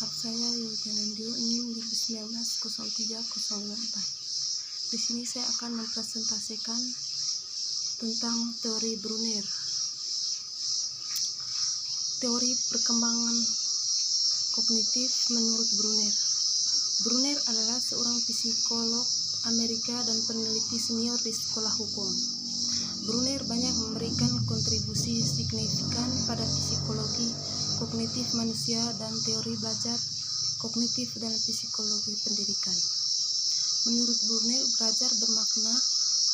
lengkap saya Yulia Nandio, NIM 2019-03-054. Di sini saya akan mempresentasikan tentang teori Brunner. Teori perkembangan kognitif menurut Brunner. Brunner adalah seorang psikolog Amerika dan peneliti senior di sekolah hukum. Brunner banyak memberikan kontribusi signifikan pada psikologi kognitif manusia dan teori belajar kognitif dalam psikologi pendidikan. Menurut Brunner, belajar bermakna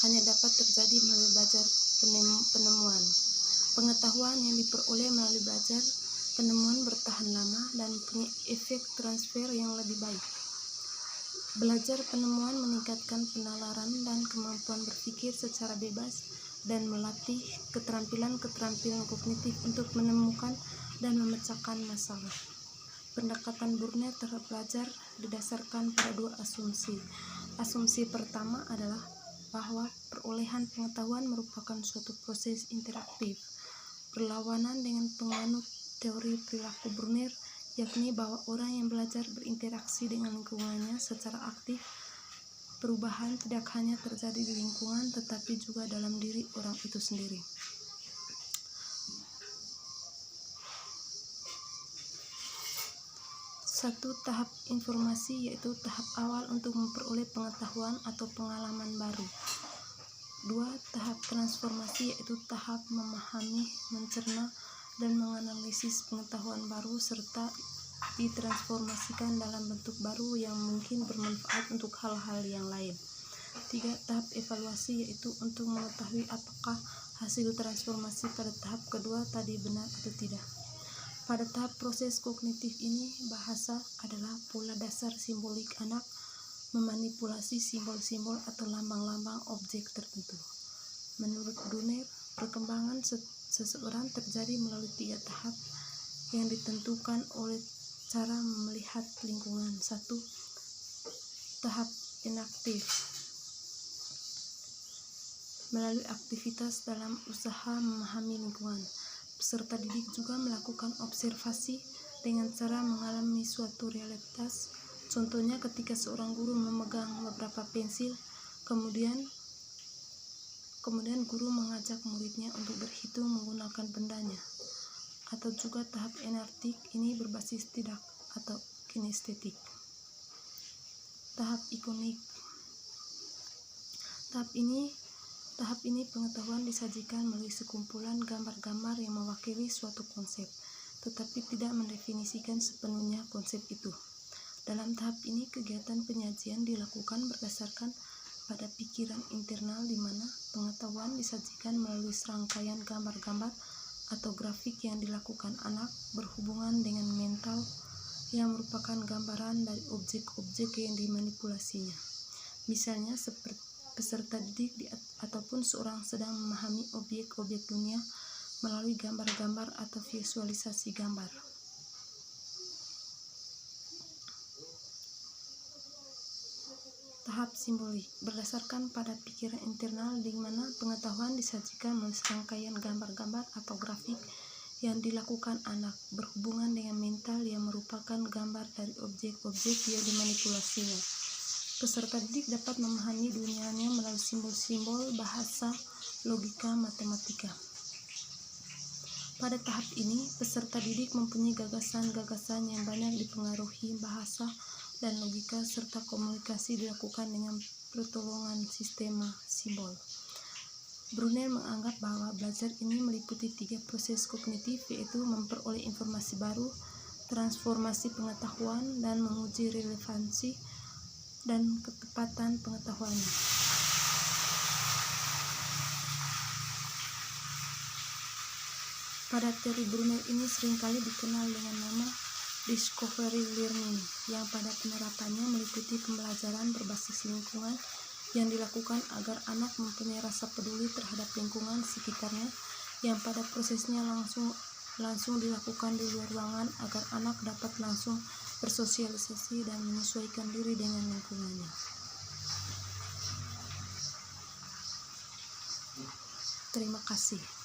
hanya dapat terjadi melalui belajar penemuan. Pengetahuan yang diperoleh melalui belajar penemuan bertahan lama dan punya efek transfer yang lebih baik. Belajar penemuan meningkatkan penalaran dan kemampuan berpikir secara bebas dan melatih keterampilan-keterampilan kognitif untuk menemukan dan memecahkan masalah. Pendekatan Brunner terhadap belajar didasarkan pada dua asumsi. Asumsi pertama adalah bahwa perolehan pengetahuan merupakan suatu proses interaktif, berlawanan dengan penganut teori perilaku Brunner, yakni bahwa orang yang belajar berinteraksi dengan lingkungannya secara aktif. Perubahan tidak hanya terjadi di lingkungan, tetapi juga dalam diri orang itu sendiri. Satu, tahap informasi, yaitu tahap awal untuk memperoleh pengetahuan atau pengalaman baru. Dua, tahap transformasi, yaitu tahap memahami, mencerna, dan menganalisis pengetahuan baru serta ditransformasikan dalam bentuk baru yang mungkin bermanfaat untuk hal-hal yang lain. Tiga, tahap evaluasi, yaitu untuk mengetahui apakah hasil transformasi pada tahap kedua tadi benar atau tidak. Pada tahap proses kognitif ini, bahasa adalah pola dasar simbolik anak memanipulasi simbol-simbol atau lambang-lambang objek tertentu. Menurut Brunner, perkembangan seseorang terjadi melalui tiga tahap yang ditentukan oleh cara melihat lingkungan. Satu, tahap inaktif. Melalui aktivitas dalam usaha memahami lingkungan, peserta didik juga melakukan observasi dengan cara mengalami suatu realitas. Contohnya ketika seorang guru memegang beberapa pensil, kemudian guru mengajak muridnya untuk berhitung menggunakan bendanya. Atau juga tahap energetik, ini berbasis tidak atau kinestetik. Tahap ikonik. Tahap ini pengetahuan disajikan melalui sekumpulan gambar-gambar yang mewakili suatu konsep, tetapi tidak mendefinisikan sepenuhnya konsep itu. Dalam tahap ini, kegiatan penyajian dilakukan berdasarkan pada pikiran internal di mana pengetahuan disajikan melalui serangkaian gambar-gambar atau grafik yang dilakukan anak berhubungan dengan mental yang merupakan gambaran dari objek-objek yang dimanipulasinya. Misalnya seperti peserta didik ataupun seorang sedang memahami objek-objek dunia melalui gambar-gambar atau visualisasi gambar. Tahap simbolik berdasarkan pada pikiran internal di mana pengetahuan disajikan melalui serangkaian gambar-gambar atau grafik yang dilakukan anak berhubungan dengan mental yang merupakan gambar dari objek-objek yang dimanipulasinya. Peserta didik dapat memahami dunianya melalui simbol-simbol, bahasa, logika, matematika. Pada tahap ini, peserta didik mempunyai gagasan-gagasan yang banyak dipengaruhi bahasa dan logika serta komunikasi dilakukan dengan pertolongan sistema simbol. Brunner menganggap bahwa belajar ini meliputi tiga proses kognitif, yaitu memperoleh informasi baru, transformasi pengetahuan, dan menguji relevansi dan ketepatan pengetahuannya. Pada teori Brunner ini seringkali dikenal dengan nama discovery learning, yang pada penerapannya meliputi pembelajaran berbasis lingkungan yang dilakukan agar anak mempunyai rasa peduli terhadap lingkungan sekitarnya, yang pada prosesnya langsung dilakukan di luar ruangan agar anak dapat langsung bersosialisasi dan menyesuaikan diri dengan lingkungannya. Terima kasih.